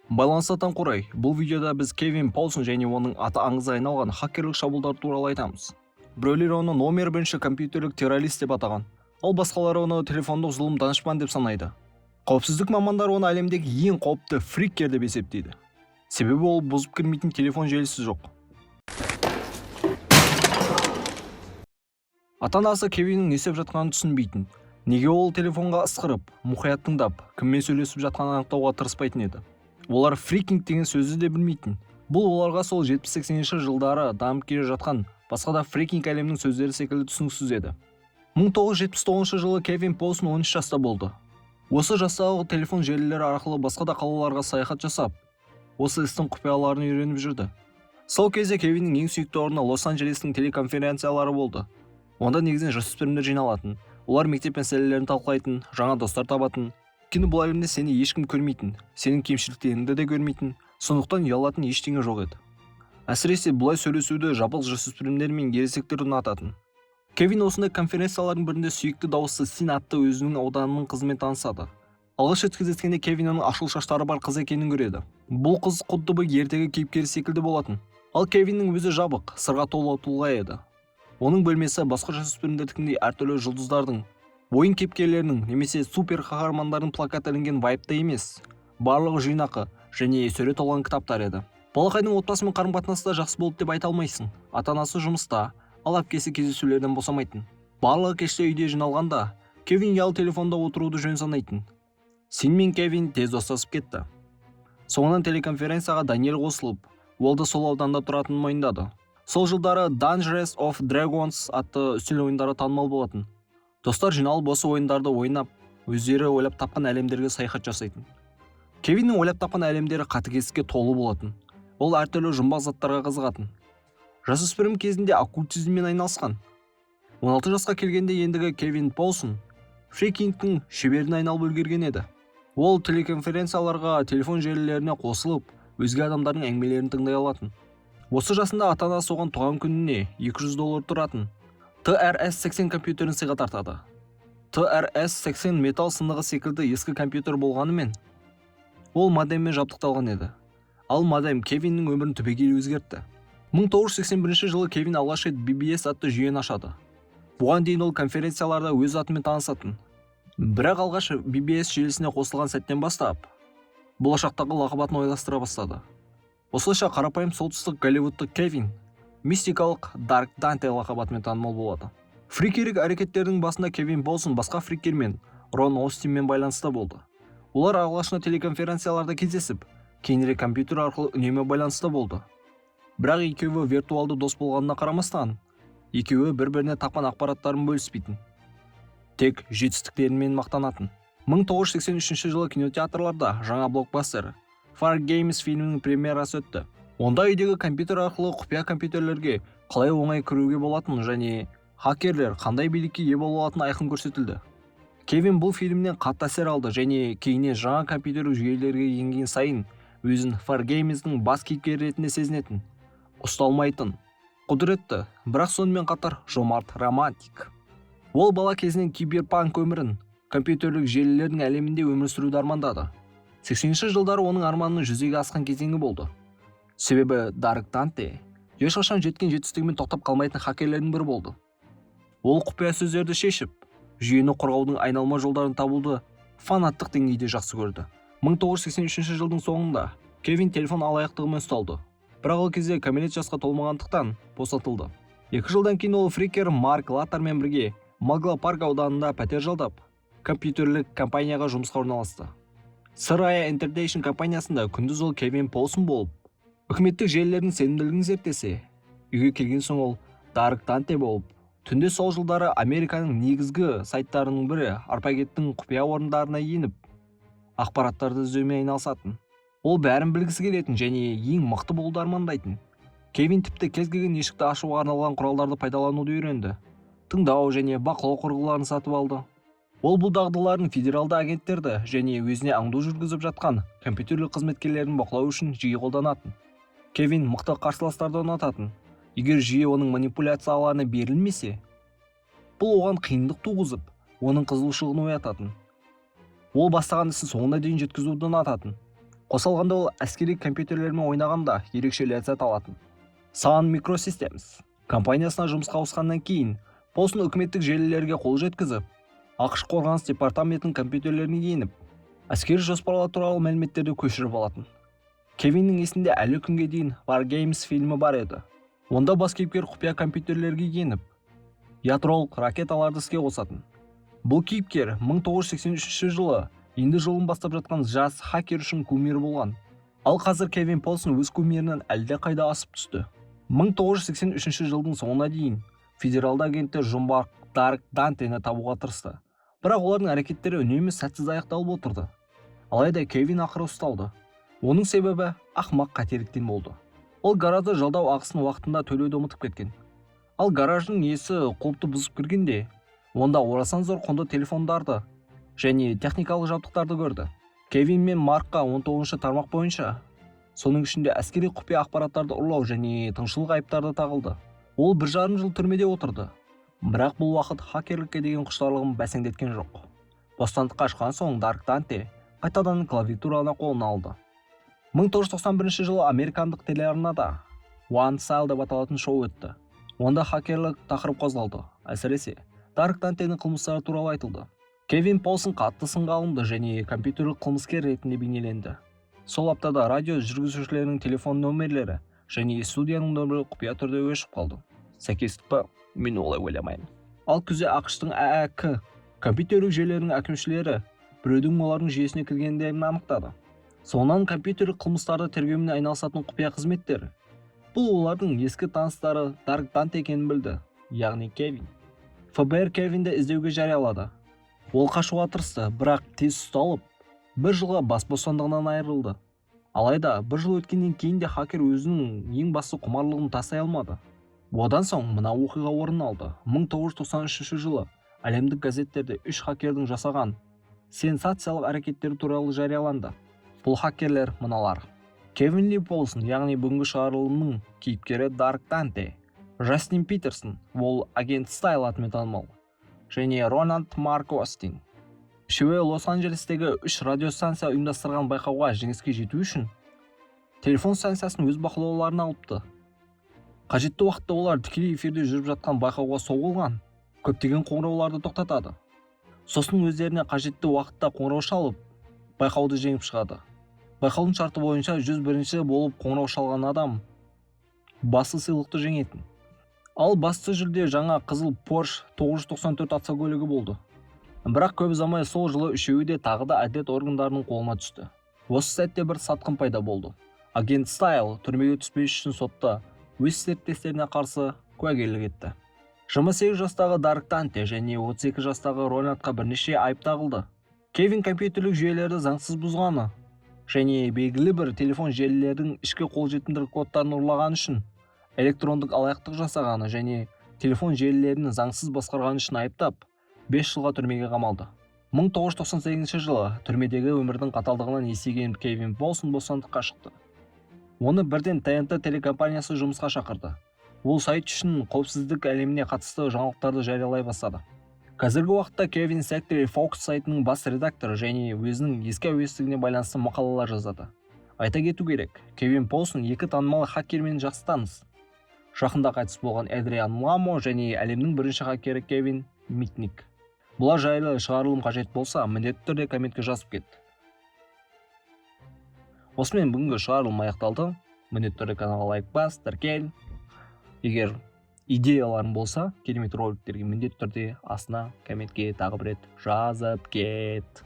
Байланыстан қорай, бұл видеода біз Кевин Полсон және оның аты аңызға айналған хакерлік шабуылдар туралы айтамыз. Біреулер оны номер бірінші компьютерлік террорист деп атаған, ал басқалары оны телефондық зұлым данышпан деп санайды. Қауіпсіздік мамандары оны әлемдегі ең қауіпті фрикер деп есептейді. Себебі ол бұзып кірмейтін телефон желісі жоқ. Ата-анасы Кевиннің не істеп жатқанын түсінбейтін. Неге ол телефонға ысқырып, мұқият тыңдап, кіммен сөйлесіп жатқанын анықтауға тырыспайтын еді. Олар фрикинг деген сөзді де білмейтін. Бұл оларға сол 70-80 жылдары дамып келе жатқан басқа да фрикинг әлемнің сөздері секілді түсініксіз еді. 1979 жылы Кевин Полсон 13 жаста болды. Осы жастағы телефон желілері арқылы басқа да қалаларға саяхат жасап, осы істің құпияларын үйреніп жүрді. Сол кезде Кевиннің ең сүйікті орны Лос-Анджелестің телеконференциялары болды. Онда негізінен жасөспірімдер жиналатын. Олар мектеп мәселелерін талқылайтын, жаңа достар табатын. Өйткені бұл әлемде сені ешкім көрмейтін, сенің кемшіліктеріңді де көрмейтін, сондықтан ұялатын ештеңе жоқ еді. Әсіресе бұлай сөйлесуді жабық жасөспірімдер мен ересектер ұнататын. Кевин осындай конференциялардың бірінде сүйікті дауысты Син атты өзінің ауданының қызымен танысады. Алғаш рет кездескенде Кевин оның ашыл шаштары бар қыз екенін көреді. Бұл қыз құдды бір ертегі кейіпкері секілді болатын. Ал Кевиннің өзі жабық, сырға толы тұлға еді. Оның бөлмесі басқа жасөспірімдердікіндей әртүрлі жұлдыздардың, ойын кейіпкерлерінің немесе супер қаһармандардың плакаты ілінген вайпта емес, барлығы жинақы және сурет алған кітаптар еді. Балақайдың отбасымен қарым-қатынасы да жақсы болды деп айта алмайсың. Ата-анасы жұмыста, ал әпкесі кездесулерден босамайтын. Барлығы кеште үйде жиналғанда, Кевин ұялы телефонда отыруды жөн санайтын. Син мен Кевин тез достасып кетті. Соңынан телеконференцияға Даниэль қосылып, ол да сол ауданда тұратынын мойындады. Сол жылдары Dungeons of Dragons атты үстел ойындары танымал болатын. Достар жиналып осы ойындарды ойнап, өздері ойлап тапқан әлемдерге саяхат жасайтын. Кевиннің ойлап тапқан әлемдері қатыгездікке толы болатын. Ол әртүрлі жұмбақ заттарға қызығатын. Жасөспірім кезінде оккультизммен айналысқан. 16 жасқа келгенде ендігі Кевин Полсон фрикингтің шеберіне айналып үлгерген еді. Ол телеконференцияларға, телефон желілеріне қосылып, өзге адамдардың әңгімелерін тыңдай алатын. Осы жасында ата-анасы оған туған күніне $200 тұратын TRS-80 компьютерін сыйға тартады. TRS-80 металл сынығы секілді ескі компьютер болғанымен, ол модеммен жабдықталған еді. Ал модем Кевиннің өмірін түбегейлі өзгертті. 1981 жылы Кевин алғаш рет BBS атты жүйені ашады. Бұған дейін ол конференцияларда өз атымен танысатын. Бірақ алғаш BBS желісіне қосылған сәттен бастап, болашақтағы лақабатын ойластыра бастады. Осылайша қарапайым солтүстік Голливудтық Кевин мистикалық Dark Dante лақабатымен танымал болады. Фрикерлік әрекеттердің басында Кевин Полсон басқа фрикермен Рон Остинмен байланыста болды. Олар алғашында телеконференцияларда кездесіп, кейінірек компьютер арқылы үнемі байланыста болды. Бірақ екеуі виртуалды дос болғанына қарамастан, екеуі бір-біріне тапқан ақпараттарын бөліспейтін. Тек жетістіктерімен мақтанатын. 1983 жылы кинотеатрларда жаңа блокбастер Far Games фильмінің премьерасы өтті. Онда үйдегі компьютер арқылы құпия компьютерлерге қалай оңай кіруге болатын және хакерлер қандай билікке ие бола алатыны айқын көрсетілді. Кевин бұл фильмнен қатты әсер алды және кейіннен жаңа компьютерлік жүйелерге енген сайын өзін Far Games'дің бас кейіпкері ретінде сезінетін. Ұсталмайтын, құдіретті, бірақ сонымен қатар жомарт романтик. Ол бала кезінен киберпанк өмірін, компьютерлік желілердің әлемінде өмір сүруді армандады. 80-ші жылдары оның арманының жүзеге асқан кезеңі болды. Себебі Dark Dante ешқашан жеткен жетістігімен тоқтап қалмайтын хакерлердің бірі болды. Ол құпия сөздерді шешіп, жүйені қорғаудың айналма жолдарын табуды фанаттық деңгейде жақсы көрді. 1983 жылдың соңында Кевин телефон алаяқтығымен ұсталды. Бірақ ол кезде кәмелет жасқа толмағандықтан босатылды. 2 жылдан кейін ол фрикер Марк Латтармен бірге Магла Парк ауданында пәтер жалдап, компьютерлік компанияға жұмысқа орналасты. Сырая Entertainment компаниясында күндіз ол Кевин Полсон болып, үкіметтік желілердің сенімділігін зерттесе, үйге келген соң ол Dark Dante болып, түнде сол жылдары Американың негізгі сайттарының бірі Арпагеттің құпия орындарына еніп, ақпараттарды іздеумен айналысатын. Ол бәрін білгісі келетін және ең мықты болуды армандайтын. Кевин тіпті кез келген есікті ашуға арналған құралдарды пайдалануды үйренді. Тыңдау және бақылау құрылғыларын сатып алды. Ол бұл дағдыларын федералды агенттерді және өзіне аңду жүргізіп жатқан компьютерлік қызметкерлерін бақылау үшін жиі қолданатын. Кевин мықты қарсыластарды ұнататын. Егер жүйе оның манипуляцияларына берілмесе, бұл оған қиындық туғызып, оның қызығушылығын оятатын. Ол бастаған ісін соңына дейін жеткізуді ұнататын. Қосалғанда ол әскери компьютерлермен ойнағанда ерекше ләззат алатын. Sun Microsystems компаниясына жұмысқа ауысқаннан кейін Полсон үкіметтік желілерге қол жеткізіп, ақш қорғаныс департаментінің компьютерлеріне еніп, әскери жоспарлар туралы мәліметтерді көшіріп алатын. Кевиннің есінде әлі күнге дейін War Games фильмі бар еді. Онда бас кейіпкер құпия компьютерлерге еніп, ядролық ракеталарды іске қосатын. Бұл кейіпкер 1983 жылы енді жолын бастап жатқан жас хакер үшін кумир болған. Ал қазір Кевин Полсон өз кумирінен әлде қайда асып түсті. 1983 жылдың соңына дейін федералды агенттер жұмбақ Дарк Дантені табуға тырысты. Бірақ олардың әрекеттері үнемі сәтсіз аяқталып отырды. Алайда Кевин ақыры ұсталды. Оның себебі ақымақ қателіктен болды. Ол гаражды жалдау ақысын уақытында төлеуді ұмытып кеткен. Ал гараждың иесі құлыпты бұзып кіргенде, онда орасан зор құнды телефондарды және техникалық жабдықтарды көрді. Кевин мен Маркқа 19-шы тармақ бойынша, соның ішінде әскери құпия ақпараттарды ұрлау және тыңшылық айыптарды тағылды. Ол 1,5 жыл түрмеде отырды. Бірақ бұл уақыт хакерлікке деген құштарлығын бәсеңдеткен жоқ. Бостандыққа шыққан соң Дарк Данте қайтадан клавиатураны қолына алды. 1991 жылы американдық телеарнада One Cell деп аталатын шоу өтті. Онда хакерлік тақырып қозғалды. Әсіресе Дарк Дантенің қылмыстары туралы айтылды. Кевин Полсон қатты сынға алынды және компьютерлік қылмыскер ретінде бейнеленді. Сол аптада радио жүргізушілерінің телефон нөмірлері және студияның нөмірі құпия түрде өшіп қалды. Сәйкестік па? Мен олай ойламаймын. Ал күзде ақштың ААК компьютерлік желілерінің әкімшілері біреудің олардың жүйесіне кіргендерін анықтады. Соңынан компьютерлік қылмыстарды тергеумен айналысатын құпия қызметтері. Бұл олардың ескі таныстары Дарк Данте екенін білді, яғни Кевин. ФБР Кевинді іздеуге жариялады. Ол қашуға тырысты, бірақ тез ұсталып, 1 жылға бас бостандығынан айырылды. Алайда 1 жыл өткеннен кейін де хакер өзінің ең басты құмарлығын тастай алмады. Одан соң мына оқиға орын алды. 1993 жылы әлемдік газеттерде 3 хакердің жасаған сенсациялық әрекеттері туралы жарияланды. Бұл хакерлер мыналар: Кевин Ли Полсон, яғни бүгінгі шығарылымның кейіпкері Дарк Данте, Джастин Питерсон, ол агент Стайл атымен танымал, және Рональд Марк Остин. Үшеуі Лос-Анджелестегі 3 радиостанция ұйымдастырған байқауға жеңіске жету үшін телефон станциясын өз бақылауларына алыпты. Қажетті уақытта олар тікелей эфирде жүріп жатқан байқауға соғылған көптеген қоңырауларды тоқтатады. Сосын өздеріне қажетті уақытта қоңырау шалып, байқауды жеңіп шығады. Байқаудың шарты бойынша 101-ші болып қоңырау шалған адам басты сыйлықты жеңетін. Ал басты жүлде жаңа қызыл Porsche 994 автокөлігі болды. Бірақ көп ұзамай сол жылы үшеуі де тағы да әділет органдарының қолына түсті. Осы сәтте бір сатқын пайда болды. Агент Стайл түрмеге түспес үшін сотта өз серіктестеріне қарсы куәгерлік етті. 28 жастағы Дарк Данте және 32 жастағы Рональдқа бірнеше айып тағылды. Кевин компьютерлік жүйелерді заңсыз бұзғаны және белгілі бір телефон желілердің ішкі қолжетімділік кодтарын ұрлаған үшін, электрондық алаяқтық жасағаны және телефон желілерін заңсыз басқарған үшін айыптап, 5 жылға түрмеге қамалды. 1998 жылы түрмедегі өмірдің қаталдығынан есейген Кевин Полсон бостандыққа шықты. Оны бірден ТНТ телекомпаниясы жұмысқа шақырды. Ол сайт үшін қауіпсіздік әлеміне қатысты жаңалықтарды жариялай бастады. Қазіргі уақытта Кевин Factory Fox сайтының бас редакторы және өзінің ескі әуестігіне байланысты мақалалар жазады. Айта кету керек, Кевин Полсон 2 танымал хакермен жақсы таныс. Жақында қайтыс болған Эдриан Ламо және әлемнің бірінші хакері Кевин Митник. Бұлар жайлы шығарылым қажет болса, міндетті түрде комментке жазып кет. Осымен бүгінгі шығарылым аяқталды. Міндетті түрде каналға лайк бас, тіркел. Егер идеяларың болса, керемет роликтерге міндетті түрде астына комментке тағы бір рет жазып кет.